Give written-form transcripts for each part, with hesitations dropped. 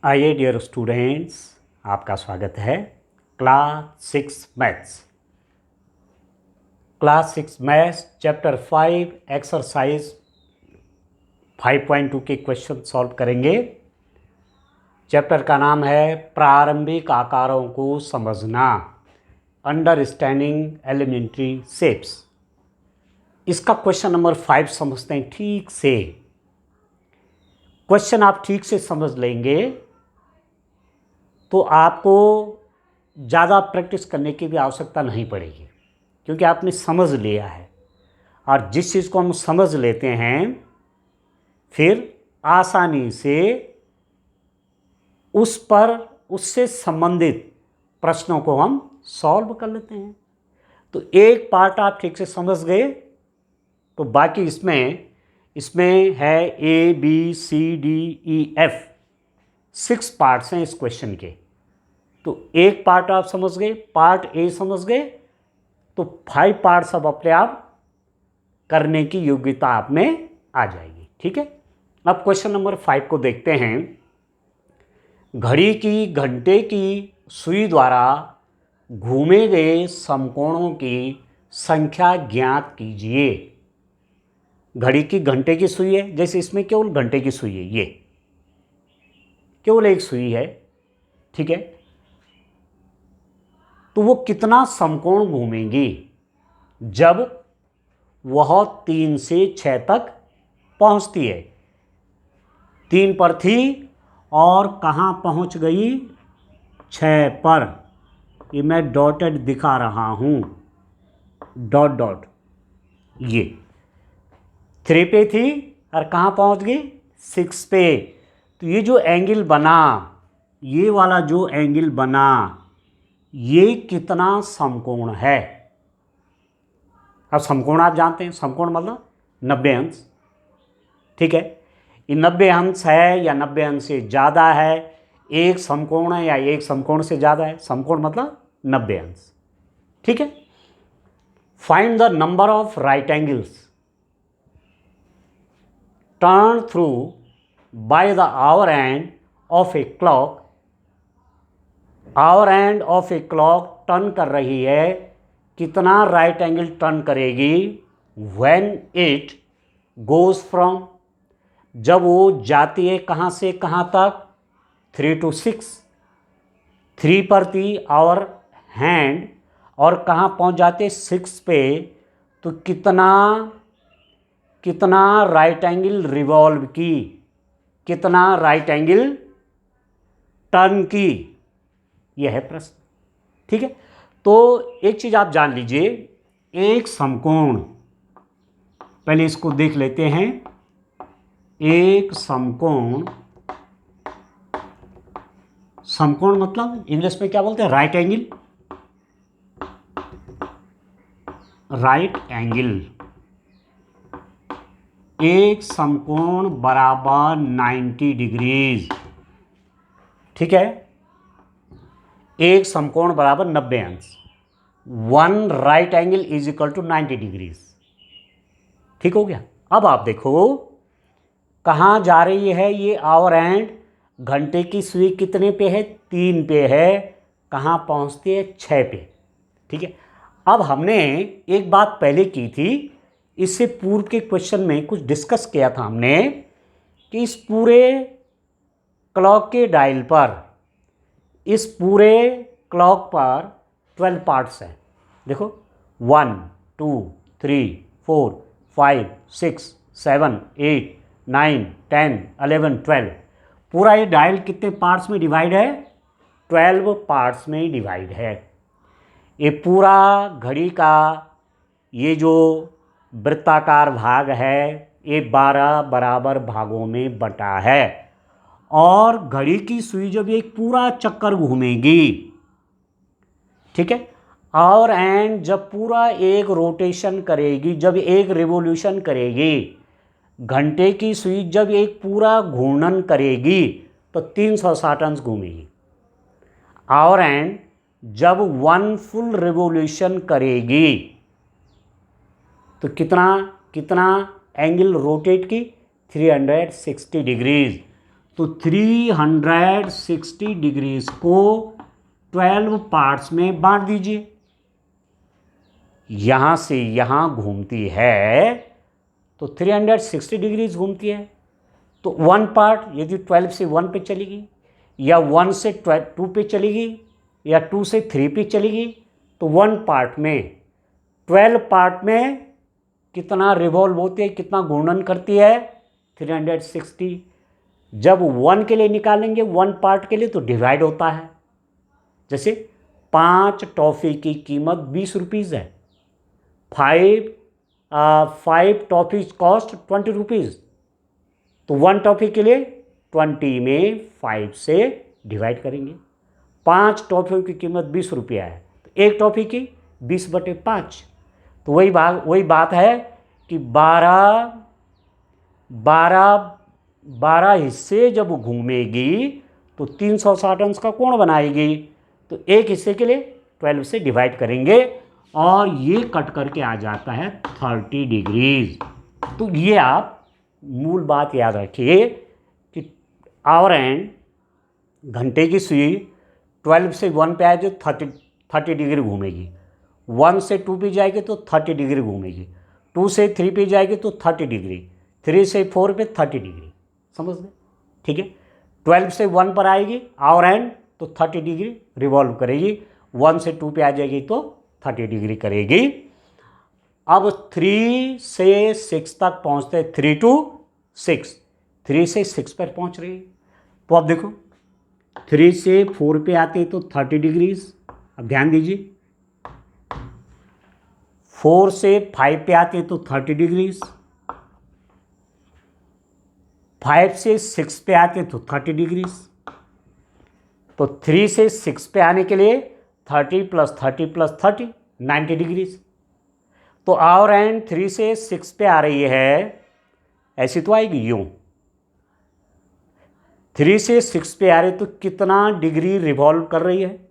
आइए dear students, आपका स्वागत है क्लास 6 मैथ्स चैप्टर 5 एक्सरसाइज 5.2 के क्वेश्चन सॉल्व करेंगे। चैप्टर का नाम है प्रारंभिक आकारों को समझना, अंडरस्टैंडिंग एलिमेंट्री शेप्स। इसका क्वेश्चन नंबर 5 समझते हैं ठीक से। क्वेश्चन आप ठीक से समझ लेंगे तो आपको ज़्यादा प्रैक्टिस करने की भी आवश्यकता नहीं पड़ेगी, क्योंकि आपने समझ लिया है। और जिस चीज़ को हम समझ लेते हैं फिर आसानी से उससे संबंधित प्रश्नों को हम सॉल्व कर लेते हैं। तो एक पार्ट आप ठीक से समझ गए तो बाकी इसमें है ABCDEF 6 पार्ट्स हैं इस क्वेश्चन के। तो एक पार्ट आप समझ गए, पार्ट ए समझ गए, तो 5 पार्ट्स अब अपने आप करने की योग्यता आप में आ जाएगी। ठीक है, अब क्वेश्चन नंबर 5 को देखते हैं। घड़ी की घंटे की सुई द्वारा घूमे गए समकोणों की संख्या ज्ञात कीजिए। घड़ी की घंटे की सुई है, जैसे इसमें केवल घंटे की सुई है, ये केवल एक सुई है। ठीक है, तो वो कितना समकोण घूमेंगी जब वह 3 से 6 तक पहुंचती है। 3 पर थी और कहाँ पहुंच गई? 6 पर। ये मैं डॉटेड दिखा रहा हूं, डॉट डॉट। ये 3 पे थी और कहाँ पहुंच गई? 6 पे। तो ये जो एंगल बना, ये वाला जो एंगल बना, ये कितना समकोण है? अब समकोण आप जानते हैं, समकोण मतलब 90 अंश। ठीक है, ये 90 अंश है या 90 अंश से ज़्यादा है, एक समकोण है या एक समकोण से ज़्यादा है। समकोण मतलब 90 अंश। ठीक है, find the number of right angles turn through by the our end of a clock. Our end of a clock turn कर रही है, कितना राइट एंगल टर्न करेगी? व्हेन इट गोज फ्रॉम, जब वो जाती है कहाँ से कहाँ तक? 3 to 6। 3 पर थी आवर हैंड और कहाँ पहुँच जाते? 6 पे। तो कितना राइट एंगल रिवॉल्व की, कितना राइट एंगल टर्न की, यह है प्रश्न। ठीक है, तो एक चीज आप जान लीजिए, एक समकोण, पहले इसको देख लेते हैं। एक समकोण, समकोण मतलब इंग्लिश में क्या बोलते हैं? Right angle. राइट एंगल, एक समकोण बराबर 90 डिग्रीज। ठीक है, एक समकोण बराबर 90 अंश। 1 right angle is equal to 90 degrees. ठीक हो गया। अब आप देखो कहाँ जा रही है ये आवर एंड। घंटे की सुई कितने पे है? 3 पे है। कहाँ पहुँचती है? 6 पे। ठीक है, अब हमने एक बात पहले की थी, इससे पूर्व के क्वेश्चन में कुछ डिस्कस किया था हमने कि इस पूरे क्लॉक के डायल पर, इस पूरे क्लॉक पर 12 पार्ट्स हैं। देखो 1 2 3 4 5 6 7 8 9 10 11 12। पूरा ये डायल कितने पार्ट्स में डिवाइड है? 12 पार्ट्स में डिवाइड है। ये पूरा घड़ी का ये जो वृत्ताकार भाग है, ये 12 बराबर भागों में बटा है। और घड़ी की सुई जब एक पूरा चक्कर घूमेगी, ठीक है, और एंड जब पूरा एक रोटेशन करेगी, जब एक रिवोल्यूशन करेगी, घंटे की सुई जब एक पूरा घूर्णन करेगी तो 360 अंश घूमेगी। और एंड जब 1 फुल रिवोल्यूशन करेगी तो कितना एंगल रोटेट की? 360 डिग्रीज। तो 360 डिग्रीज को 12 पार्ट्स में बांट दीजिए। यहां से यहां घूमती है तो 360 डिग्रीज घूमती है, तो 1 पार्ट यदि 12 से 1 पे चलेगी, या 1 से 2 पे चलेगी, या 2 से 3 पे चलेगी, तो 1 पार्ट में 12 पार्ट में कितना रिवॉल्व होती है, कितना घूर्णन करती है, 360। जब 1 के लिए निकालेंगे, 1 पार्ट के लिए, तो डिवाइड होता है। जैसे 5 टॉफ़ी की कीमत 20 रुपीज़ है, 5 टॉफ़ीज कॉस्ट 20 रुपीज़, तो 1 टॉफ़ी के लिए 20 में 5 से डिवाइड करेंगे। 5 टॉफ़ियों की कीमत 20 रुपया है, तो एक टॉफ़ी की 20/5, तो वही बात है कि 12 हिस्से जब घूमेगी तो 360 अंश का कोण बनाएगी, तो एक हिस्से के लिए 12 से डिवाइड करेंगे और ये कट करके आ जाता है 30 डिग्रीज। तो ये आप मूल बात याद रखिए कि आवर एंड, घंटे की सुई 12 से 1 पे आए तो 30 डिग्री घूमेगी, 1 से 2 पे जाएगी तो 30 डिग्री घूमेगी, 2 से 3 पे जाएगी तो 30 डिग्री, 3 से 4 पे 30 डिग्री, समझ गए? ठीक है। 12 से 1 पर आएगी आवर एंड तो 30 डिग्री रिवॉल्व करेगी, 1 से 2 पे आ जाएगी तो 30 डिग्री करेगी। अब 3 से 6 तक पहुंचते, 3 to 6, 3 से 6 पर पहुंच रही है, तो अब देखो 3 से 4 पे आते तो 30 डिग्रीज। अब ध्यान दीजिए, 4 से 5 पे आते तो 30 डिग्रीज, 5 से 6 पे आते तो 30 डिग्रीज, तो 3 से 6 पे आने के लिए 30 + 30 + 30 90 डिग्रीज। तो आवर एंड 3 से 6 पे आ रही है, ऐसी तो आएगी यूं, 3 से 6 पे आ रही तो कितना डिग्री रिवॉल्व कर रही है,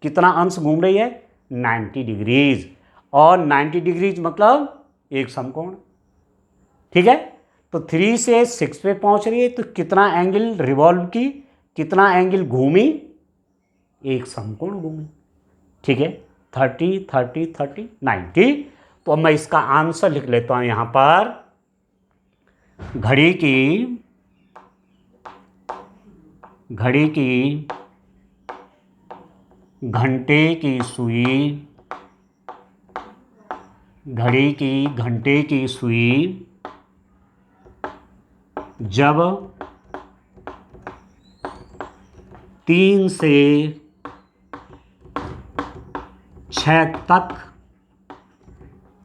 कितना अंश घूम रही है, 90 डिग्रीज। और 90 डिग्रीज मतलब एक समकोण, ठीक है। तो 3 से 6 पे पहुंच रही है तो कितना एंगल रिवॉल्व की, कितना एंगल घूमी, एक समकोण घूमी, ठीक है। 30 30 30 90। तो अब मैं इसका आंसर लिख लेता हूं यहां पर, घड़ी की घंटे की सुई, घड़ी की घंटे की सुई जब 3 से 6 तक,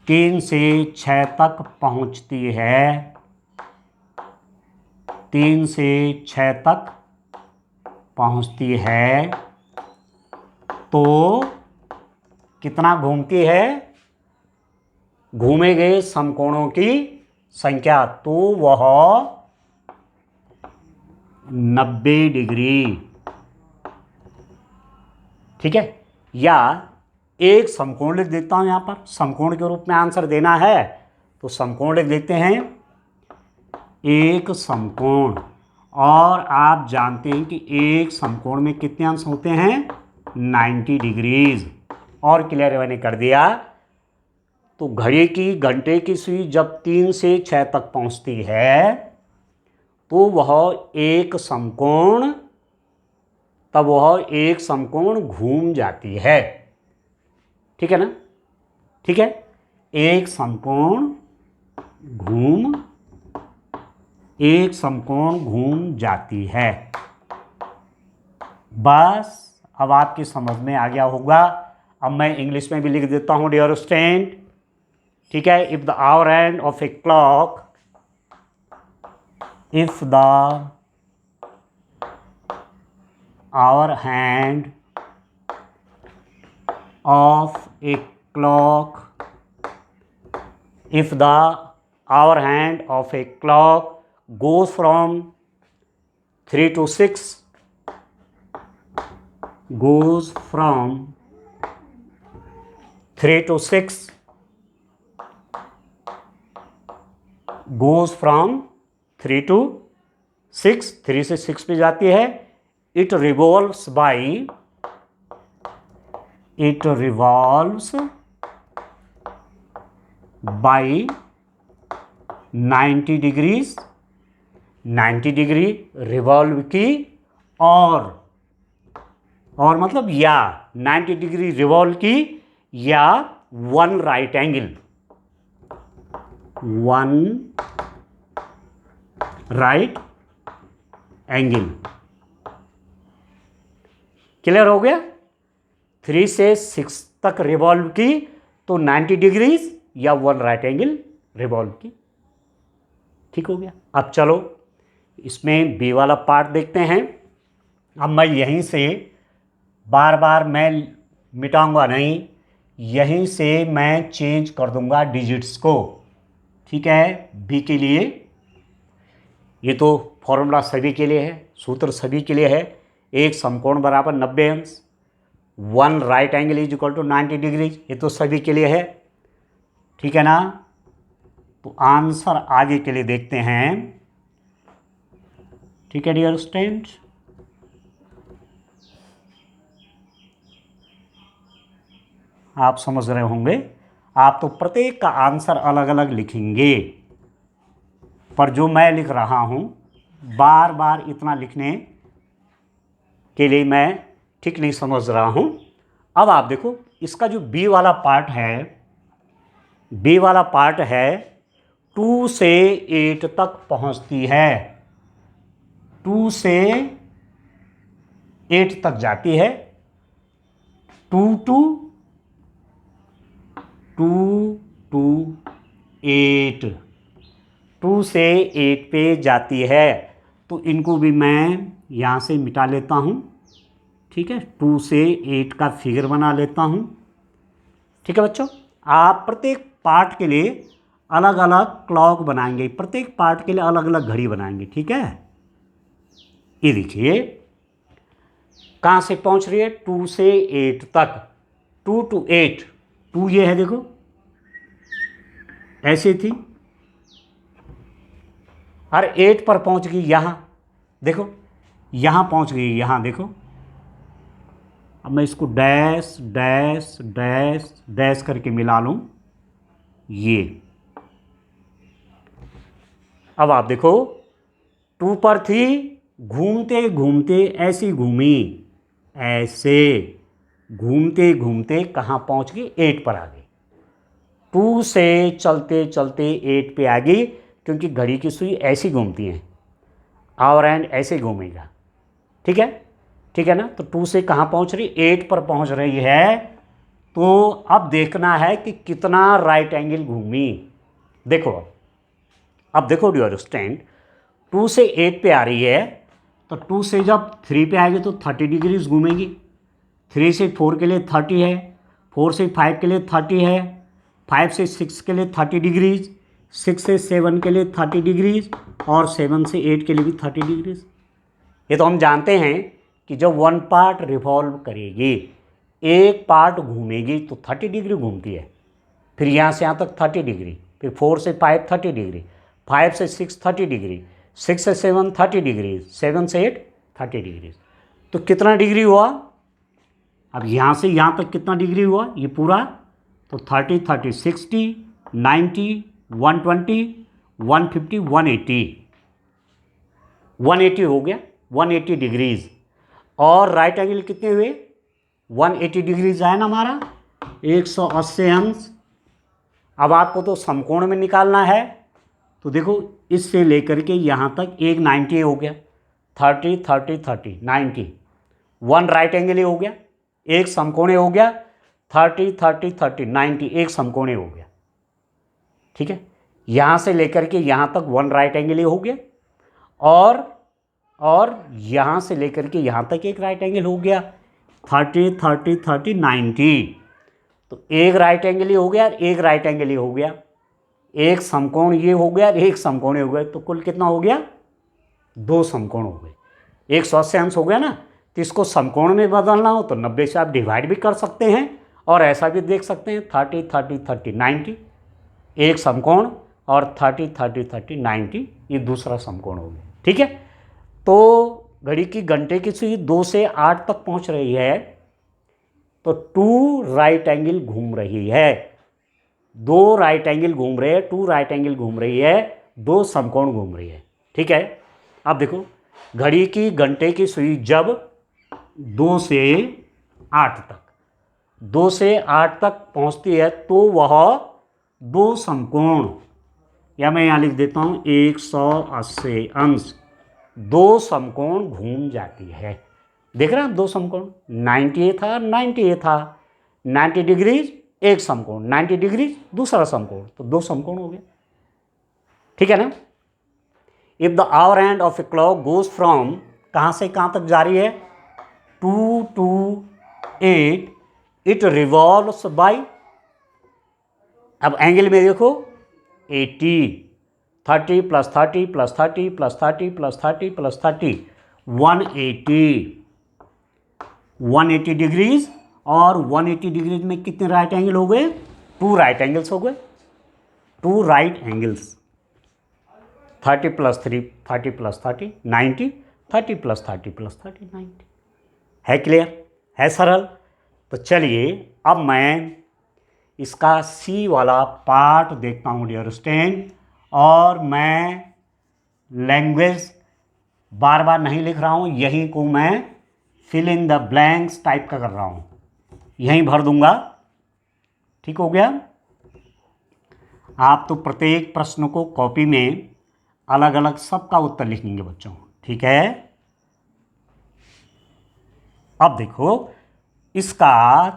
3 से 6 तक पहुंचती है, 3 से 6 तक पहुंचती है, तो कितना घूमती है, घूमे गए समकोणों की संख्या, तो वह 90 डिग्री, ठीक है। या एक समकोण लिख देता हूं यहां पर, समकोण के रूप में आंसर देना है तो समकोण लिख देते हैं, एक समकोण। और आप जानते हैं कि एक समकोण में कितने अंश होते हैं, 90 डिग्रीज। और क्लियर मैंने कर दिया। तो घड़ी की घंटे की सुई जब 3 से 6 तक पहुंचती है तो वह एक समकोण, तब वह एक समकोण घूम जाती है, ठीक है ना, ठीक है। एक समकोण घूम जाती है। बस अब आपकी समझ में आ गया होगा। अब मैं इंग्लिश में भी लिख देता हूं डियर स्टूडेंट, ठीक है। If the hour hand of a clock, if the hour hand of a clock, if the hour hand of a clock goes from 3 to 6, goes from 3 to 6, goes from 3 to 6, 3 से 6 पे जाती है। It revolves by 90 degrees, 90 degree revolve की, और मतलब या 90 degree revolve की, या वन राइट एंगल क्लियर हो गया। 3 से 6 तक रिवॉल्व की तो 90 डिग्रीज या वन राइट एंगल रिवॉल्व की। ठीक हो गया। अब चलो इसमें बी वाला पार्ट देखते हैं। अब मैं यहीं से बार बार मैं मिटाऊंगा नहीं, यहीं से मैं चेंज कर दूंगा डिजिट्स को। ठीक है, बी के लिए ये तो फॉर्मूला सभी के लिए है, सूत्र सभी के लिए है। एक समकोण बराबर 90 अंश, one right angle is equal to 90 degrees, ये तो सभी के लिए है। ठीक है ना। तो आंसर आगे के लिए देखते हैं। ठीक है डियर स्टूडेंट, आप समझ रहे होंगे। आप तो प्रत्येक का आंसर अलग अलग लिखेंगे, पर जो मैं लिख रहा हूं बार बार इतना लिखने के लिए मैं ठीक नहीं समझ रहा हूं। अब आप देखो इसका जो बी वाला पार्ट है, बी वाला पार्ट है 2 से 8 तक पहुंचती है, 2 से 8 तक जाती है। 2 to 8, 2 से 8 पे जाती है। तो इनको भी मैं यहाँ से मिटा लेता हूँ। ठीक है, 2 से 8 का फिगर बना लेता हूँ। ठीक है बच्चों, आप प्रत्येक पार्ट के लिए अलग अलग क्लॉक बनाएंगे, प्रत्येक पार्ट के लिए अलग अलग घड़ी बनाएंगे। ठीक है, ये देखिए कहाँ से पहुँच रही है, 2 से 8 तक, 2 to 8, 2 ये है देखो ऐसे थी, और 8 पर पहुंच गई यहाँ देखो, यहाँ पहुंच गई, यहाँ देखो। अब मैं इसको डैश डैश डैश डैश करके मिला लूँ ये। अब आप देखो 2 पर थी, घूमते घूमते ऐसी घूमी, ऐसे घूमते घूमते कहाँ पहुँच गई, 8 पर आ गई। 2 से चलते चलते 8 पे आ गई, क्योंकि घड़ी की सुई ऐसी घूमती है, आवर एंड ऐसे घूमेगा। ठीक है, ठीक है ना। तो 2 से कहाँ पहुँच रही, 8 पर पहुँच रही है। तो अब देखना है कि कितना राइट एंगल घूमी। देखो अब देखो डियर स्टूडेंट, 2 से 8 पे आ रही है, तो 2 से जब 3 पे आएगी तो 30 डिग्रीज घूमेगी। 3 से 4 के लिए 30 है, 4 से 5 के लिए 30 है, 5 से 6 के लिए 30 डिग्रीज, 6 से 7 के लिए 30 डिग्रीज, और 7 से 8 के लिए भी 30 डिग्रीज। ये तो हम जानते हैं कि जब वन पार्ट रिवॉल्व करेगी, एक पार्ट घूमेगी तो 30 डिग्री घूमती है, फिर यहाँ से यहाँ तक 30 डिग्री, फिर 4 से 5 30 डिग्री, 5 से 6 30 डिग्री, 6 से 7 30 डिग्री, 7 से 8 30 डिग्री। तो कितना डिग्री हुआ, अब यहाँ से यहाँ तक कितना डिग्री हुआ ये पूरा, तो 30 30 60 90 120 150 180, 180 हो गया, 180 डिग्रीज। और राइट एंगल कितने हुए, 180 डिग्रीज आया ना हमारा, 180 अंश। अब आपको तो समकोण में निकालना है, तो देखो इससे लेकर के यहाँ तक एक 90 हो गया, 30 30 30 90, वन राइट एंगल हो गया, एक समकोण हो गया, 30 30 30 90 एक समकोण हो गया। ठीक है, यहाँ से लेकर के यहाँ तक वन राइट एंगल हो गया, और यहाँ से लेकर के यहाँ तक एक राइट एंगल हो गया, 30 30 30 90। तो एक राइट एंगल हो गया, एक राइट एंगल हो गया, एक समकोण ये हो गया, एक समकोण हो गया। तो कुल कितना हो गया, 2 समकोण हो गए, 180 अंश हो गया ना। तो इसको समकोण में बदलना हो तो 90 से आप डिवाइड भी कर सकते हैं, और ऐसा भी देख सकते हैं 30 30 30 90 एक समकोण, और 30 30 30 90 ये दूसरा समकोण हो गया। ठीक है, तो घड़ी की घंटे की सुई 2 से 8 तक पहुंच रही है, तो 2 राइट एंगल घूम रही है, 2 राइट एंगल घूम रहे हैं, 2 राइट एंगल घूम रही है, 2 समकोण घूम रही है। ठीक है, अब देखो घड़ी की घंटे की सुई जब 2 से 8 तक 2 से 8 तक पहुंचती है तो वह 2 समकोण, या मैं यहाँ लिख देता हूँ 180 अंश, 2 समकोण घूम जाती है। देख रहे हैं आप 2 समकोण, 90 था 90 था, 90 डिग्रीज एक समकोण, 90 डिग्रीज दूसरा समकोण, तो 2 समकोण हो गए। ठीक है ना। If the hour hand of a clock goes from, कहाँ से कहाँ तक जारी है, 2 to 8, इट रिवॉल्व्स बाय, अब एंगल में देखो 80, 30 + 30 + 30 + 30 + 30 + 30, 180 डिग्रीज, और 180 डिग्रीज में कितने राइट एंगल हो गए, 2 राइट एंगल्स हो गए, 2 राइट एंगल्स, 30 + 3 30 + 30 90, 30 + 30 + 30 90। है क्लियर, है सरल। तो चलिए अब मैं इसका सी वाला पार्ट देखता हूँ डियर स्टूडेंट, और मैं लैंग्वेज बार बार नहीं लिख रहा हूँ, यहीं को मैं fill in the blanks type का कर रहा हूँ, यहीं भर दूंगा। ठीक हो गया। आप तो प्रत्येक प्रश्न को कॉपी में अलग अलग सबका उत्तर लिखेंगे बच्चों। ठीक है, अब देखो इसका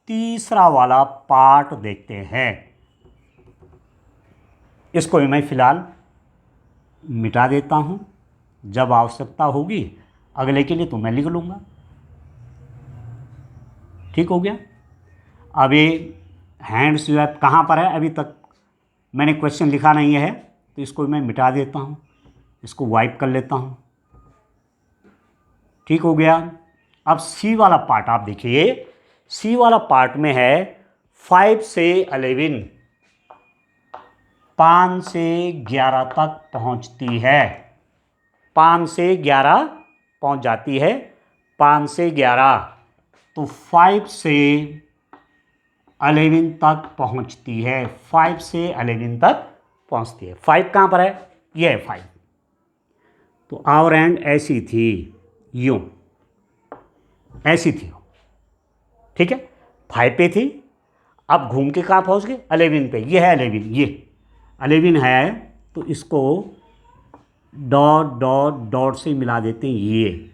तीसरा वाला पार्ट देखते हैं। इसको मैं फिलहाल मिटा देता हूं, जब आवश्यकता होगी अगले के लिए तो मैं लिख लूंगा। ठीक हो गया। अब ये हैंड स्वेप कहाँ पर है, अभी तक मैंने क्वेश्चन लिखा नहीं है, तो इसको मैं मिटा देता हूँ, इसको वाइप कर लेता हूँ। ठीक हो गया। अब सी वाला पार्ट आप देखिए, सी वाला पार्ट में है 5 से 11, 5 से 11 तक पहुंचती है, 5 से 11 पहुंच जाती है, 5 से 11, तो 5 से 11 तक पहुंचती है, 5 से 11 तक पहुंचती है। 5 कहां पर है, यह है 5। तो आवर एंड ऐसी थी, यूं ऐसी थी, ठीक है, 5 पे थी, अब घूम के कहाँ पहुँच गए, 11 पे। ये है 11, ये 11 है, तो इसको डॉट डॉट डॉट से मिला देते हैं ये।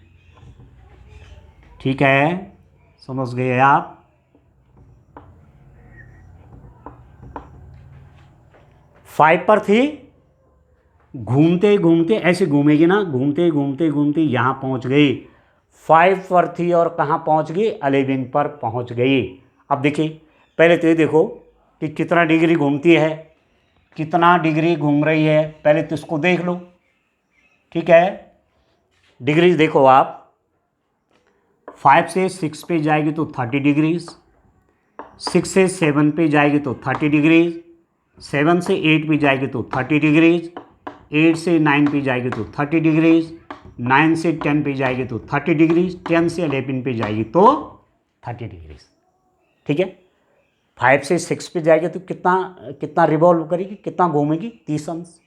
ठीक है, समझ गए आप। फाइव पर थी, घूमते घूमते ऐसे घूमेगी ना, घूमते घूमते घूमते यहाँ पहुँच गई, 5 पर थी और कहाँ पहुँच गई, 11 पर पहुँच गई। अब देखिए पहले तो ये देखो कि कितना डिग्री घूमती है, कितना डिग्री घूम रही है, पहले तो इसको देख लो। ठीक है, डिग्रीज देखो आप, 5 से 6 पे जाएगी तो 30 डिग्रीज, 6 से 7 पे जाएगी तो 30 डिग्रीज, 7 से 8 पे जाएगी तो 30 डिग्रीज, 8 से 9 पे जाएगी तो 30 डिग्रीज, 9 से 10 पे जाएगी तो 30 डिग्रीज, 10 से 11 पे जाएगी तो 30 डिग्रीज। ठीक है, 5 से 6 पे जाएगी तो कितना कितना रिवॉल्व करेगी, कितना घूमेगी, 30 अंश।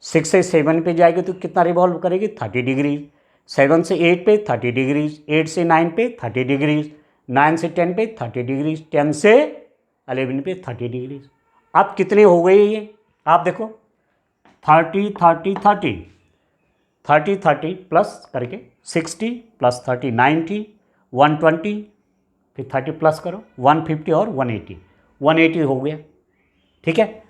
6 से 7 पे जाएगी तो कितना रिवॉल्व करेगी, 30 डिग्रीज। 7 से 8 पे 30 डिग्रीज, 8 से 9 पे 30 डिग्रीज, 9 से 10 पे 30 डिग्रीज, 10 से 11 पे 30 डिग्रीज। अब कितने हो गए ये, आप देखो 30 30 30 30 30 प्लस करके 60 + 30 90, 120, फिर 30 प्लस करो 150 और 180, 180 हो गया। ठीक है,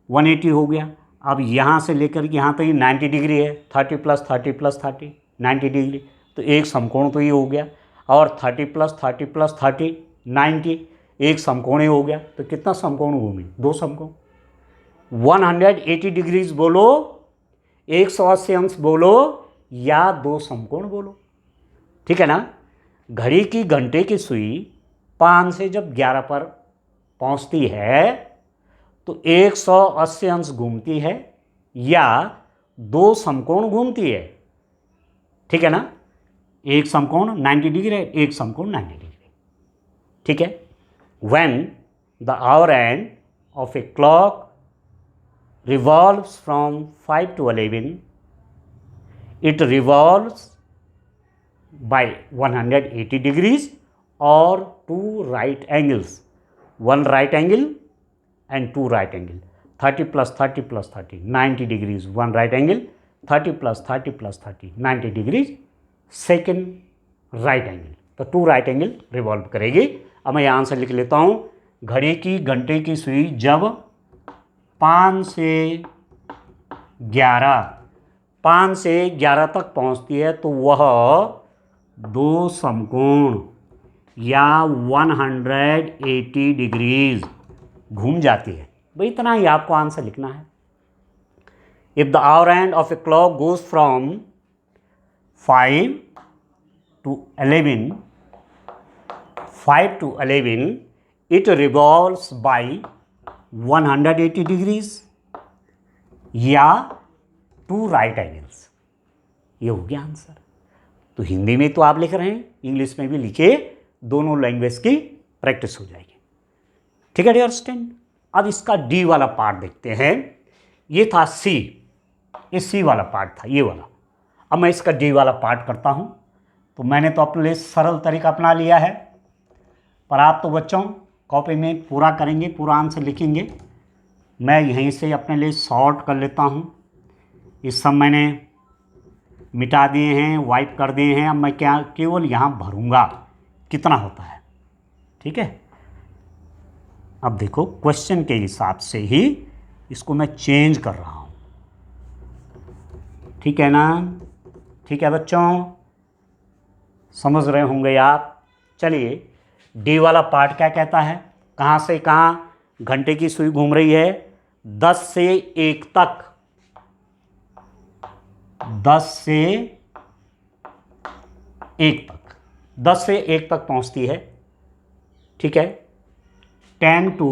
180 हो गया। अब यहाँ से लेकर के यहाँ तक ये 90 डिग्री है, 30 + 30 + 30 90 डिग्री, तो एक समकोण तो ये हो गया, और 30 + 30 + 30 90, एक समकोण हो गया। तो कितना समकोण घूमी, 2 समकोण। 180 डिग्रीज बोलो, 180 अंश बोलो, या 2 समकोण बोलो। ठीक है ना। घड़ी की घंटे की सुई 5 से जब 11 पर पहुंचती है तो 180 अंश घूमती है या 2 समकोण घूमती है। ठीक है ना, एक समकोण 90 डिग्री है, एक समकोण 90 डिग्री, ठीक है। When the our end of a clock revolves from 5 to 11, it revolves by 180 degrees or two right angles, one right angle and two right angle, 30 plus 30 plus 30, 90 degrees one right angle, 30 plus 30 plus 30, 90 degrees second right angle, तो to right angle revolve करेगी। अब मैं यहाँ answer लिख लेता हूँ, घड़ी की घंटे की सुई जब 5 से 11 तक पहुंचती है तो वह दो समकोण या 180 डिग्रीज घूम जाती है। भाई इतना ही आपको आंसर लिखना है। If the our end of a clock goes from 5 to 11 it revolves by 180 degrees या टू राइट एंगल्स। ये हो गया आंसर। तो हिंदी में तो आप लिख रहे हैं, इंग्लिश में भी लिखे, दोनों लैंग्वेज की प्रैक्टिस हो जाएगी। ठीक है डियर स्टूडेंट, अब इसका डी वाला पार्ट देखते हैं। ये था सी, ये सी वाला पार्ट था, ये वाला। अब मैं इसका डी वाला पार्ट करता हूं। तो मैंने तो अपने लिए सरल तरीका अपना लिया है, पर आप तो बच्चों कॉपी में पूरा करेंगे, पूरा आंसर लिखेंगे। मैं यहीं से अपने लिए शॉर्ट कर लेता हूँ। ये सब मैंने मिटा दिए हैं, वाइप कर दिए हैं। अब मैं क्या केवल यहाँ भरूँगा कितना होता है। ठीक है, अब देखो क्वेश्चन के हिसाब से ही इसको मैं चेंज कर रहा हूँ। ठीक है ना, ठीक है बच्चों, समझ रहे होंगे आप। चलिए, डी वाला पार्ट क्या कहता है, कहाँ से कहाँ घंटे की सुई घूम रही है, 10 से 1 तक, 10 से 1 तक, 10 से 1 तक पहुंचती है। ठीक है, 10 to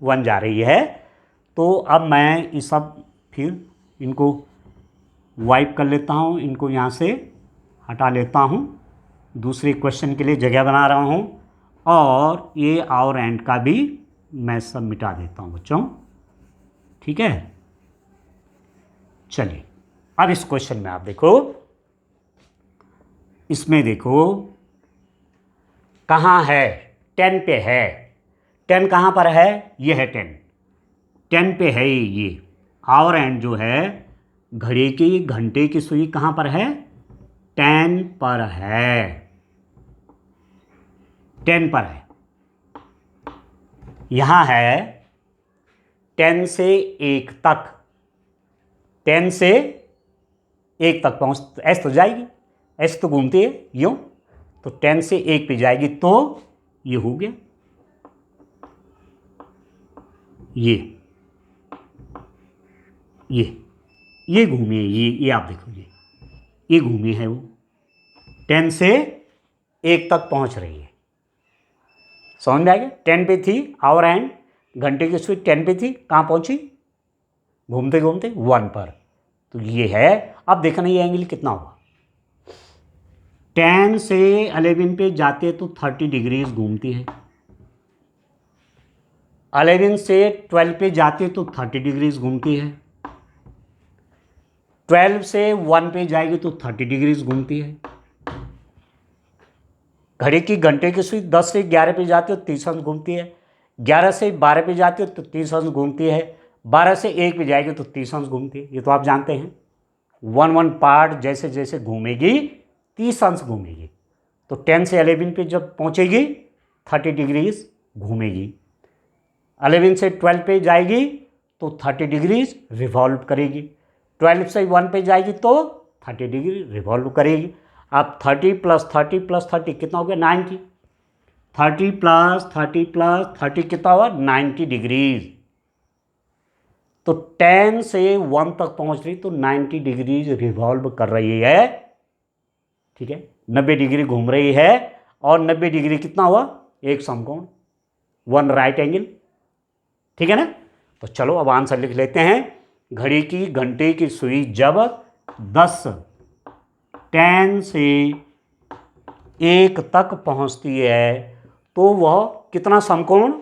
1 जा रही है। तो अब मैं ये सब फिर इनको वाइप कर लेता हूँ, इनको यहाँ से हटा लेता हूँ, दूसरे क्वेश्चन के लिए जगह बना रहा हूँ, और ये आवर एंड का भी मैं सब मिटा देता हूँ बच्चों। ठीक है, चलिए अब इस क्वेश्चन में आप देखो, इसमें देखो कहाँ है, 10 पे है। 10 कहाँ पर है, ये है 10 पे है ये। आवर एंड जो है घड़ी की घंटे की सुई कहाँ पर है, 10 पर है, 10 पर है। यहाँ है 10 से 1 तक, 10 से 1 तक पहुँच, ऐसे तो जाएगी, ऐसे तो घूमती है यूँ, तो 10 से 1 पे जाएगी तो ये हो गया, ये घूमी है, ये आप देखो, ये घूमी है, वो 10 से 1 तक पहुंच रही है। समझ में आएगा, 10 पे थी आवर एंड, घंटे की सुई 10 पे थी, कहाँ पहुंची, घूमते घूमते 1 पर। तो ये है। अब देखना ये एंगल कितना हुआ, 10 से 11 पे जाते तो 30 डिग्रीज घूमती है, 11 से 12 पे जाते तो 30 डिग्रीज घूमती है, 12 से 1 पे जाएगी तो 30 डिग्रीज घूमती है। घड़ी की घंटे की सुई 10 से 11 पे जाती है तो 30 अंश घूमती है, 11 से 12 पे जाती है तो 30 अंश घूमती है, 12 से 1 पे जाएगी तो 30 अंश घूमती है। ये तो आप जानते हैं, 1 पार्ट जैसे जैसे घूमेगी 30 अंश घूमेगी। तो 10 से 11 पे जब पहुंचेगी 30 डिग्रीज घूमेगी, 11 से 12 पे जाएगी तो 30 डिग्रीज रिवॉल्व करेगी, 12 से 1 पे जाएगी तो 30 डिग्री रिवॉल्व करेगी। अब 30 प्लस 30 प्लस 30 कितना हो गया, 90, 30 प्लस 30 प्लस 30 कितना हुआ, 90 डिग्रीज। तो 10 से 1 तक पहुंच रही तो 90 डिग्रीज रिवॉल्व कर रही है। ठीक है, 90 डिग्री घूम रही है, और 90 डिग्री कितना हुआ, एक समकोण, 1 राइट एंगल। ठीक है ना, तो चलो अब आंसर लिख लेते हैं। घड़ी की घंटे की सुई जब 10 से 1 तक पहुंचती है तो वह कितना समकोण,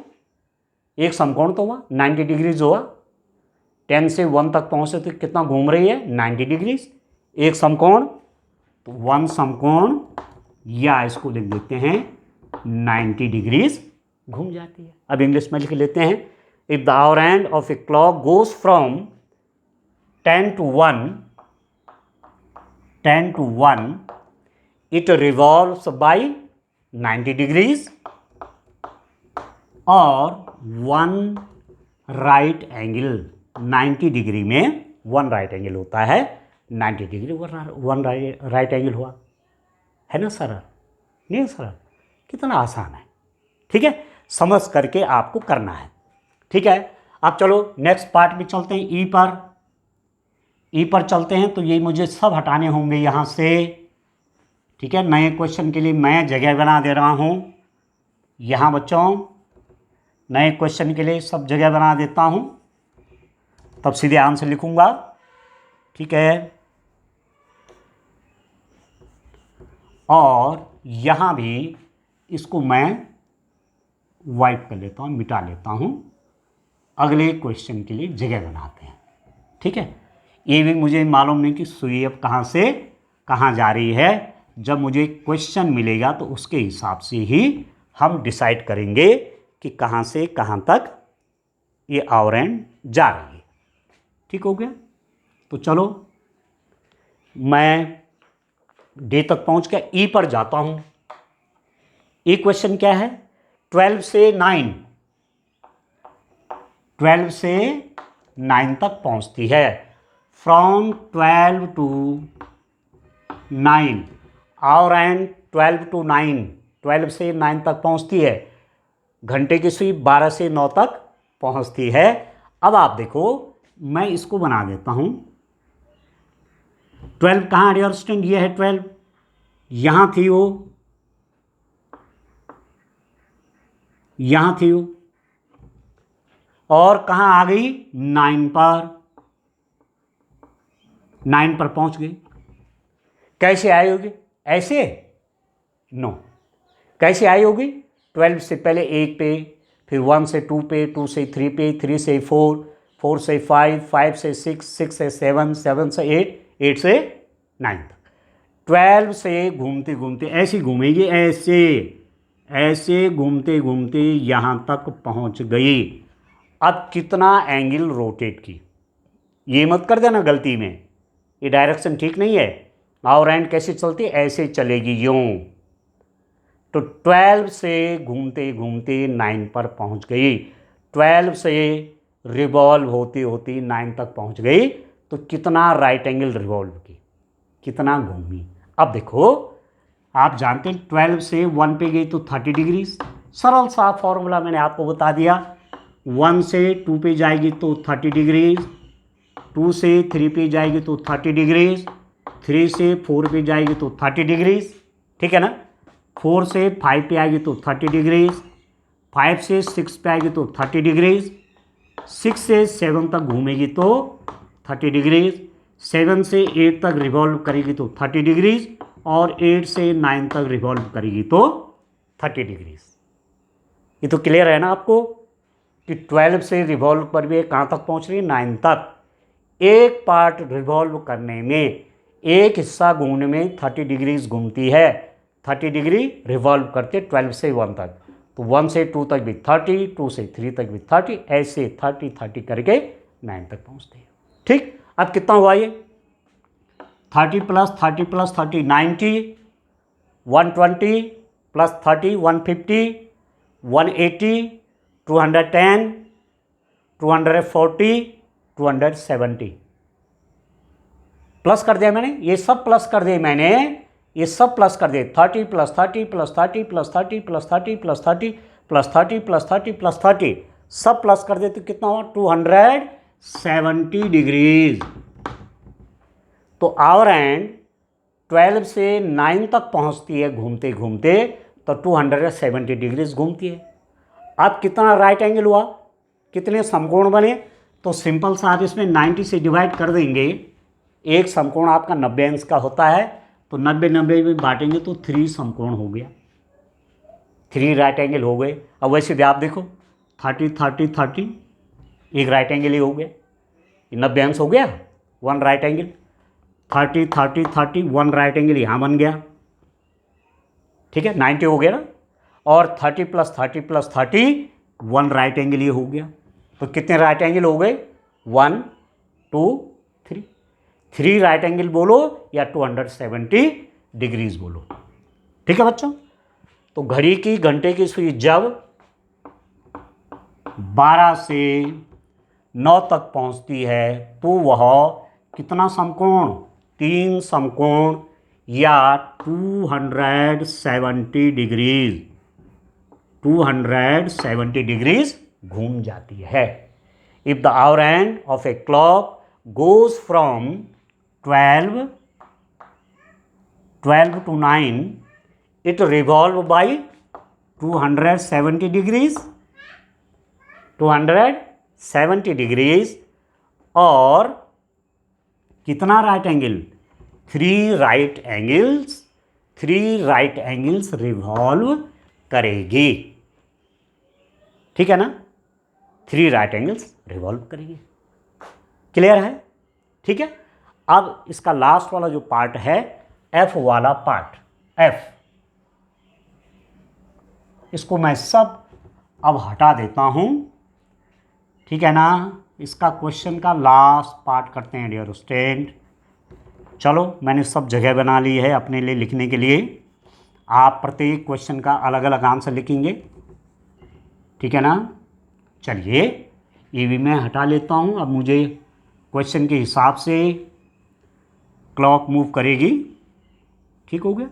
एक समकोण तो हुआ 90 डिग्रीज हुआ। 10 से 1 तक पहुंचे तो कितना घूम रही है 90 डिग्रीज, एक समकोण, तो 1 समकोण, या इसको लिख देते हैं 90 डिग्रीज घूम जाती है। अब इंग्लिश में लिख लेते हैं, if the our end of a clock goes from 10 to 1 it revolves by 90 degrees और 1 राइट एंगल, 90 डिग्री में 1 राइट एंगल होता है, 90 डिग्री 1 राइट एंगल हुआ, है ना सरल? नहीं सरल, कितना आसान है। ठीक है, समझ करके आपको करना है। ठीक है, अब चलो नेक्स्ट पार्ट में चलते हैं, ई पर चलते हैं। तो ये मुझे सब हटाने होंगे यहाँ से। ठीक है, नए क्वेश्चन के लिए मैं जगह बना दे रहा हूँ यहाँ बच्चों, नए क्वेश्चन के लिए सब जगह बना देता हूँ, तब सीधे आंसर लिखूँगा। ठीक है, और यहाँ भी इसको मैं वाइप कर लेता हूँ, मिटा लेता हूँ, अगले क्वेश्चन के लिए जगह बनाते हैं। ठीक है, ये भी मुझे मालूम नहीं कि सुई अब कहाँ से कहाँ जा रही है। जब मुझे क्वेश्चन मिलेगा तो उसके हिसाब से ही हम डिसाइड करेंगे कि कहाँ से कहाँ तक ये आवर एंड जा रही है। ठीक हो गया, तो चलो मैं डे तक पहुँच गया, ई पर जाता हूँ। ये क्वेश्चन क्या है, 12 से 9 तक पहुंचती है। From 12 to 9, our and 12 to 9, 12 से 9 तक पहुंचती है। घंटे की सुई 12 से 9 तक पहुंचती है। अब आप देखो, मैं इसको बना देता हूं, 12 कहाँ डियर स्टूडेंट, ये है 12, यहाँ थी वो, यहाँ थी वो, और कहाँ आ गई 9 पर, 9 पर पहुंच गई। कैसे आई होगी, ऐसे नो, कैसे आई होगी, 12 से पहले 1 पे, फिर 1 से 2 पे, 2 से 3 पे, 3 से 4, 4 से 5, 5 से 6, 6 से 7, 7 से 8, 8 से 9 तक। 12 से घूमते घूमते ऐसी घूमेगी, ऐसे ऐसे घूमते घूमते यहाँ तक पहुँच गई। अब कितना एंगल रोटेट की, ये मत कर देना गलती में, ये डायरेक्शन ठीक नहीं है। आवर एंड कैसे चलती, ऐसे चलेगी यूँ। तो 12 से घूमते घूमते 9 पर पहुँच गई, 12 से रिवॉल्व होती होती 9 तक पहुँच गई। तो कितना राइट एंगल रिवॉल्व की, कितना घूमी। अब देखो, आप जानते हैं 12 से 1 पे गई तो 30 डिग्रीज, सरल सा फॉर्मूला मैंने आपको बता दिया। 1 से 2 पे जाएगी तो 30 डिग्रीज, 2 से 3 पे जाएगी तो 30 डिग्रीज, 3 से 4 पे जाएगी तो 30 डिग्रीज, ठीक है ना। 4 से 5 पे आएगी तो 30 डिग्रीज, 5 से 6 पे आएगी तो 30 डिग्रीज, 6 से 7 तक घूमेगी तो 30 डिग्रीज, 7 से 8 तक रिवॉल्व करेगी तो 30 डिग्रीज, और 8 से 9 तक रिवॉल्व करेगी तो 30 डिग्रीज। ये तो क्लियर है ना आपको कि 12 से रिवॉल्व पर भी कहाँ तक पहुँच रही है, 9 तक। एक पार्ट रिवॉल्व करने में, एक हिस्सा घूमने में 30 डिग्रीज घूमती है, 30 डिग्री रिवॉल्व करते 12 से 1 तक। तो 1 से 2 तक भी 30, 2 से 3 तक भी 30, ऐसे 30 करके 9 तक पहुँचते हैं। ठीक, अब कितना हुआ ये, 30 प्लस 30 प्लस 30 90, 120 प्लस 30 150, 180, 210, 240, 270 प्लस कर दिया मैंने, ये सब प्लस कर दिए मैंने, ये सब प्लस कर दिए। 30 plus 30 plus 30 plus 30 plus 30 plus 30 plus 30 plus 30 plus 30 सब प्लस कर दिए तो कितना हुआ, 270 डिग्रीज। तो आवर एंड 12 से 9 तक पहुंचती है घूमते घूमते, तो 270 डिग्रीज घूमती है। अब कितना राइट एंगल हुआ, कितने समकोण बने, तो सिंपल सा आप इसमें 90 से डिवाइड कर देंगे। एक समकोण आपका 90 अंश का होता है, तो 90 में बांटेंगे तो 3 समकोण हो गया, 3 राइट एंगल हो गए। अब वैसे भी आप देखो 30 30 30 एक राइट एंगल ही हो गया, 90 अंश हो गया, 1 राइट एंगल। 30 30 30 1 राइट एंगल यहाँ बन गया, ठीक है, 90 हो गया ना। और 30 + 30 + 30 1 राइट एंगल ये हो गया। तो कितने राइट एंगल हो गए? 1 2 3। 3 राइट एंगल बोलो या 270 डिग्रीज बोलो, ठीक है बच्चों। तो घड़ी की घंटे की सुई जब 12 से 9 तक पहुंचती है तो वह कितना समकोण? 3 समकोण या 270 डिग्रीज, 270 डिग्रीज घूम जाती है। If the our end of a clock goes from 12 to 9, it revolve by 270 degrees, 270 degrees. और कितना right angle? 3 right angles, 3 right angles revolve करेगी, ठीक है ना। 3 राइट एंगल्स रिवॉल्व करेगी। क्लियर है? ठीक है। अब इसका लास्ट वाला जो पार्ट है, एफ वाला पार्ट, एफ, इसको मैं सब अब हटा देता हूं, ठीक है ना। इसका क्वेश्चन का लास्ट पार्ट करते हैं डियर स्टूडेंट। चलो मैंने सब जगह बना ली है अपने लिए लिखने के लिए। आप प्रत्येक क्वेश्चन का अलग अलग आंसर लिखेंगे, ठीक है ना। चलिए ये भी मैं हटा लेता हूँ। अब मुझे क्वेश्चन के हिसाब से क्लॉक मूव करेगी, ठीक हो गया।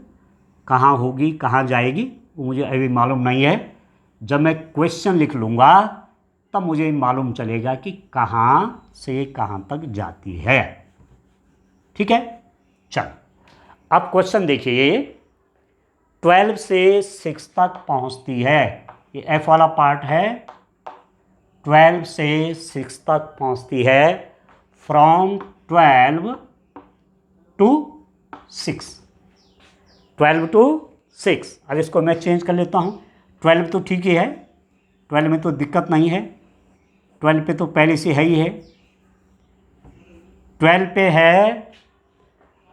कहाँ होगी कहाँ जाएगी वो मुझे अभी मालूम नहीं है। जब मैं क्वेश्चन लिख लूँगा तब मुझे मालूम चलेगा कि कहाँ से कहाँ तक जाती है, ठीक है। चल अब क्वेश्चन देखिए, 12 से 6 तक पहुँचती है, ये एफ वाला पार्ट है। 12 से 6 तक पहुँचती है, फ्रॉम 12 to 6, 12 to 6। अब इसको मैं चेंज कर लेता हूँ। 12 तो ठीक ही है, 12 में तो दिक्कत नहीं है, 12 पे तो पहले से है ही है। 12 पे है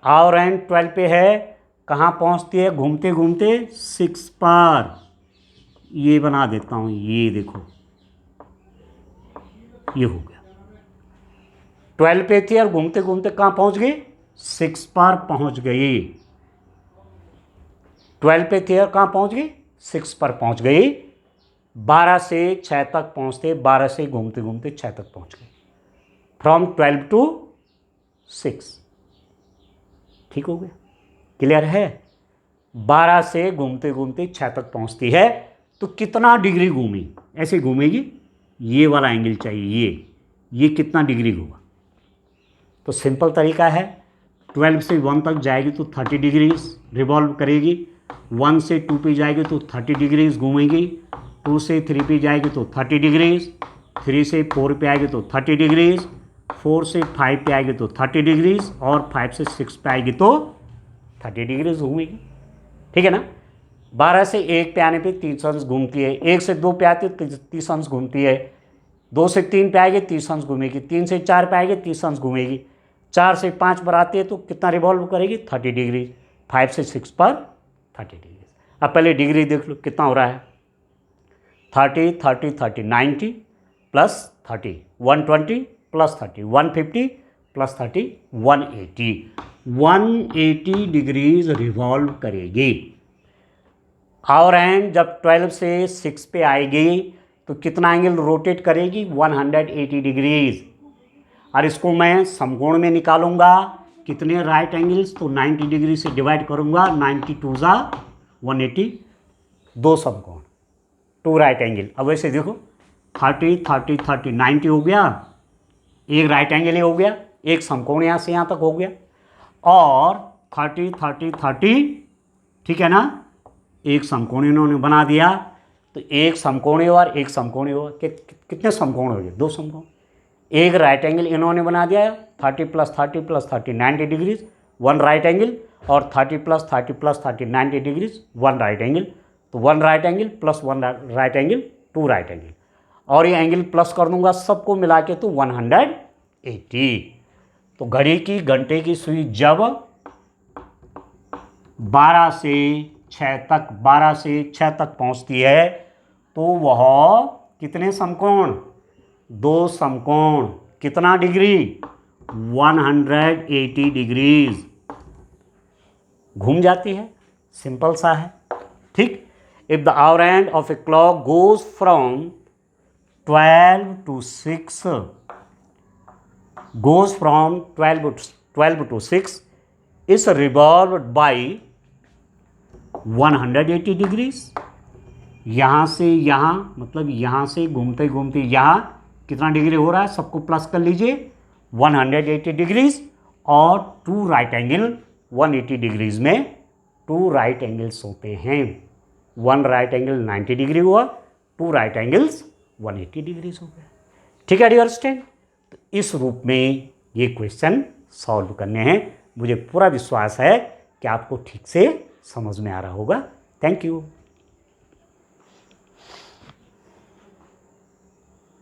और एंड 12 पे है, कहाँ पहुँचती है? घूमते घूमते 6 पर। ये बना देता हूँ, ये देखो ये हो गया। 12 पे थी और घूमते घूमते कहाँ पहुँच गई? 6 पर पहुँच गई। 12 पे थी और कहाँ पहुँच गई? 6 पर पहुँच गई। 12 से 6 तक पहुँचते, 12 से घूमते घूमते 6 तक पहुँच गई, फ्रॉम 12 to 6, ठीक हो गया। क्लियर है? 12 से घूमते घूमते 6 तक पहुँचती है तो कितना डिग्री घूमी? ऐसे घूमेगी, ये वाला एंगल चाहिए, ये कितना डिग्री होगा? तो सिंपल तरीका है, 12 से 1 तक जाएगी तो 30 डिग्रीज रिवॉल्व करेगी, 1 से 2 पे जाएगी तो 30 डिग्रीज घूमेगी, 2 से 3 पे जाएगी तो 30 डिग्रीज, 3 से 4 पे आएगी तो 30 डिग्रीज, 4 से 5 पे आएगी तो 30 डिग्रीज, और 5 से 6 पे आएगी तो 30 डिग्रीज घूमेगी, ठीक है ना। 12 से 1 पे आने पे 30 अंश घूमती है, 1 से 2 पे आती है 30 अंश घूमती है, 2 से 3 पे आएगी 30 अंश घूमेगी, 3 से 4 पे आएगी 30 अंश घूमेगी, 4 से 5 पर आती है तो कितना रिवॉल्व करेगी? 30 डिग्री, 5 से 6 पर 30 डिग्री। अब पहले डिग्री देख लो कितना हो रहा है, 30 30 30 90 plus 30 120 plus 30 150 plus 30 180, 180 degrees revolve करेगी। और एंड जब 12 से 6 पे आएगी तो कितना एंगल रोटेट करेगी? 180 डिग्रीज। और इसको मैं समकोण में निकालूंगा, कितने राइट एंगल्स? तो 90 डिग्री से डिवाइड करूंगा, 90 2 ज़ा 180, 2 समकोण, 2 राइट एंगल। अब वैसे देखो 30 30 30 90 हो गया, एक राइट एंगल ही हो गया, एक समकोण यहाँ से यहाँ तक हो गया, और 30 30 30, ठीक है ना, एक समकोण इन्होंने बना दिया। तो एक समकोणी और एक समकोणी हुआ, कितने समकोण हो गए? 2 समकोण। एक राइट एंगल इन्होंने बना दिया 30 + 30 + 30 90 डिग्रीज, वन राइट एंगल, और 30 + 30 + 30 90 डिग्रीज वन राइट एंगल। तो one right angle plus one right angle, two right angle, और ये एंगल प्लस कर दूंगा सबको मिला के तो 180। तो घड़ी की घंटे की सुई जब 12 से 6 तक पहुंचती है तो वह कितने समकोण, दो समकोण, कितना डिग्री, 180 डिग्रीज घूम जाती है। सिंपल सा है, ठीक। If the our end of a clock goes from 12 to 6, goes from 12 to 6 is revolved by 180 degrees. यहाँ से यहाँ, मतलब यहाँ से घूमते घूमते यहाँ कितना डिग्री हो रहा है, सबको प्लस कर लीजिए, 180 डिग्रीज। और टू राइट एंगल 180 डिग्रीज में टू राइट एंगल्स होते हैं। वन राइट एंगल 90 डिग्री हुआ, टू राइट एंगल्स 180 डिग्रीज हो गया। ठीक है, डियर स्टूडेंट, तो इस रूप में ये क्वेश्चन सॉल्व करने हैं। मुझे पूरा विश्वास है कि आपको ठीक से समझ में आ रहा होगा। Thank you.